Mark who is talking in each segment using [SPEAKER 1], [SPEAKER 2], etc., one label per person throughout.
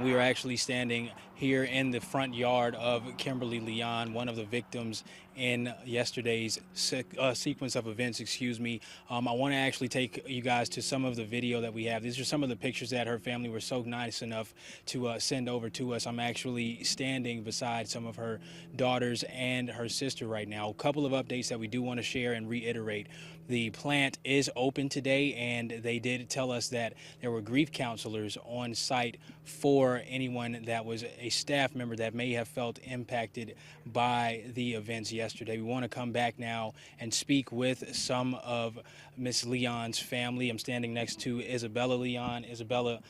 [SPEAKER 1] We are actually standing here in the front yard of Kimberly Leon, one of the victims in yesterday's sequence of events. Excuse me. I want to actually take you guys to some of the video that we have. These are some of the pictures that her family were so nice enough to send over to us. I'm actually standing beside some of her daughters and her sister right now. A couple of updates that we do want to share and reiterate. The plant is open today, and they did tell us that there were grief counselors on site for anyone that was a staff member that may have felt impacted by the events yesterday. We want to come back now and speak with some of Miss Leon's family. I'm standing next to Isabella Leon. Isabella,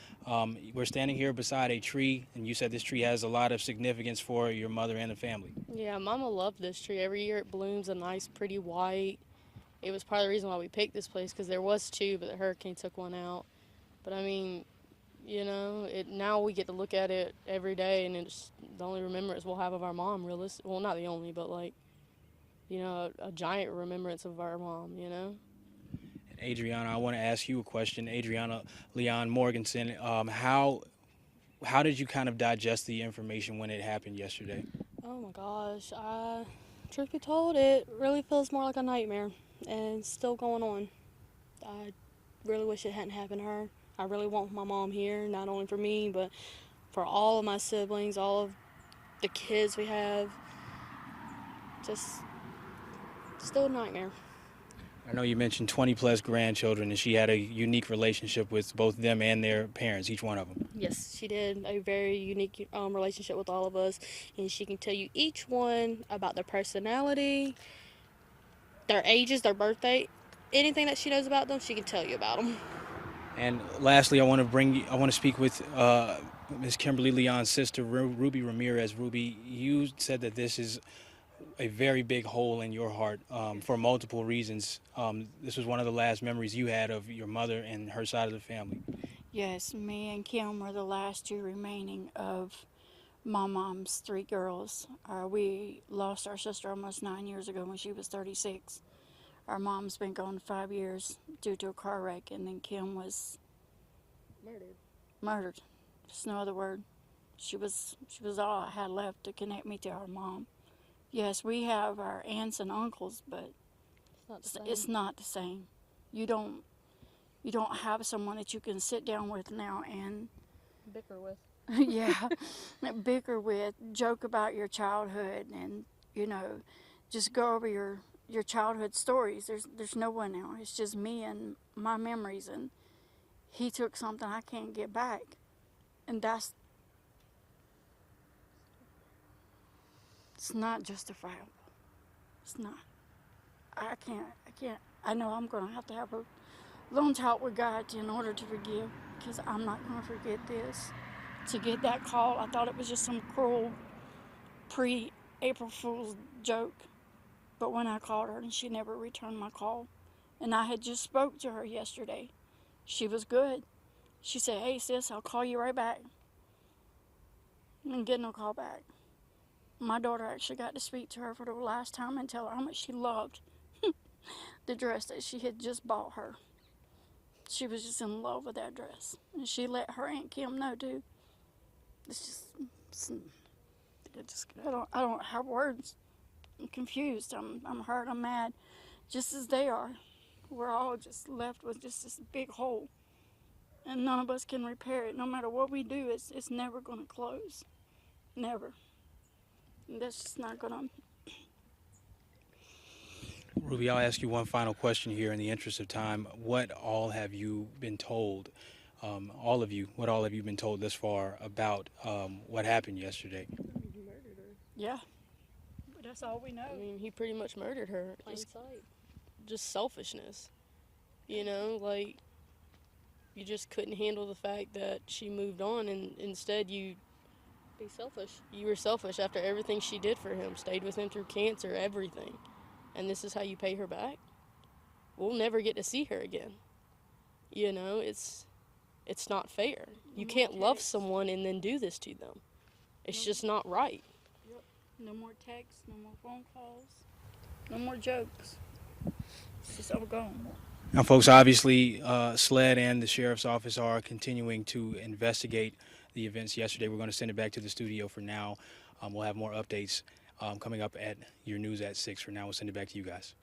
[SPEAKER 1] we're standing here beside a tree, and you said this tree has a lot of significance for your mother and the family.
[SPEAKER 2] Yeah, Mama loved this tree. Every year it blooms a nice, pretty white. It was part of the reason why we picked this place because there was two, but the hurricane took one out. But I mean, now we get to look at it every day, and it's the only remembrance we'll have of our mom. Realistic, well, not the only, but like, a giant remembrance of our mom.
[SPEAKER 1] Adriana, I want to ask you a question. Adriana Leon Morganson, how did you kind of digest the information when it happened yesterday?
[SPEAKER 2] Oh my gosh, truth be told, it really feels more like a nightmare, and it's still going on. I really wish it hadn't happened to her. I really want my mom here, not only for me, but for all of my siblings, all of the kids we have. Just still a nightmare.
[SPEAKER 1] I know you mentioned 20 plus grandchildren, and she had a unique relationship with both them and their parents, each one of them.
[SPEAKER 2] Yes, she did a very unique relationship with all of us, and she can tell you each one about their personality, their ages, their birthday, anything that she knows about them, she can tell you about them.
[SPEAKER 1] And lastly, I want to speak with Ms. Kimberly Leon's sister, Ruby Ramirez. Ruby, you said that this is a very big hole in your heart for multiple reasons. This was one of the last memories you had of your mother and her side of the family.
[SPEAKER 3] Yes, me and Kim were the last two remaining of my mom's three girls. We lost our sister almost 9 years ago when she was 36. Our mom's been gone 5 years due to a car wreck, and then Kim was
[SPEAKER 2] Murdered.
[SPEAKER 3] murdered. There's no other word. She was all I had left to connect me to our mom. Yes, we have our aunts and uncles, but
[SPEAKER 2] It's not the same.
[SPEAKER 3] it's not the same. You don't have someone that you can sit down with now and
[SPEAKER 2] Bicker with.
[SPEAKER 3] yeah, bicker with, joke about your childhood, and just go over your childhood stories. There's no one now. It's just me and my memories, and he took something I can't get back, and it's not justifiable. It's not. I can't. I know I'm gonna have to have a long talk with God in order to forgive, because I'm not gonna forget this. To get that call, I thought it was just some cruel pre-April Fool's joke. But when I called her, and she never returned my call, and I had just spoke to her yesterday, she was good. She said, "Hey sis, I'll call you right back." And get no call back. My daughter actually got to speak to her for the last time and tell her how much she loved the dress that she had just bought her. She was just in love with that dress, and she let her Aunt Kim know too. It's just, I don't have words. I'm confused. I'm hurt. I'm mad, just as they are. We're all just left with just this big hole, and none of us can repair it. No matter what we do, it's never gonna close, never. And that's just not gonna.
[SPEAKER 1] Ruby, I'll ask you one final question here in the interest of time. What all have you been told? All of you, what all have you been told thus far about what happened yesterday?
[SPEAKER 2] He murdered her.
[SPEAKER 3] Yeah, but that's all we know.
[SPEAKER 2] I mean, he pretty much murdered her.
[SPEAKER 3] Plain
[SPEAKER 2] Just,
[SPEAKER 3] sight.
[SPEAKER 2] just selfishness. Like you just couldn't handle the fact that she moved on, and instead you
[SPEAKER 3] Be selfish.
[SPEAKER 2] you were selfish after everything she did for him, stayed with him through cancer, everything. And this is how you pay her back? We'll never get to see her again. It's not fair. You can't love someone and then do this to them. It's just not right.
[SPEAKER 3] Yep. No more texts, no more phone calls, no more jokes. It's just all gone.
[SPEAKER 1] Now, folks, obviously, SLED and the Sheriff's Office are continuing to investigate the events yesterday. We're going to send it back to the studio for now. We'll have more updates coming up at your news at 6. For now, we'll send it back to you guys.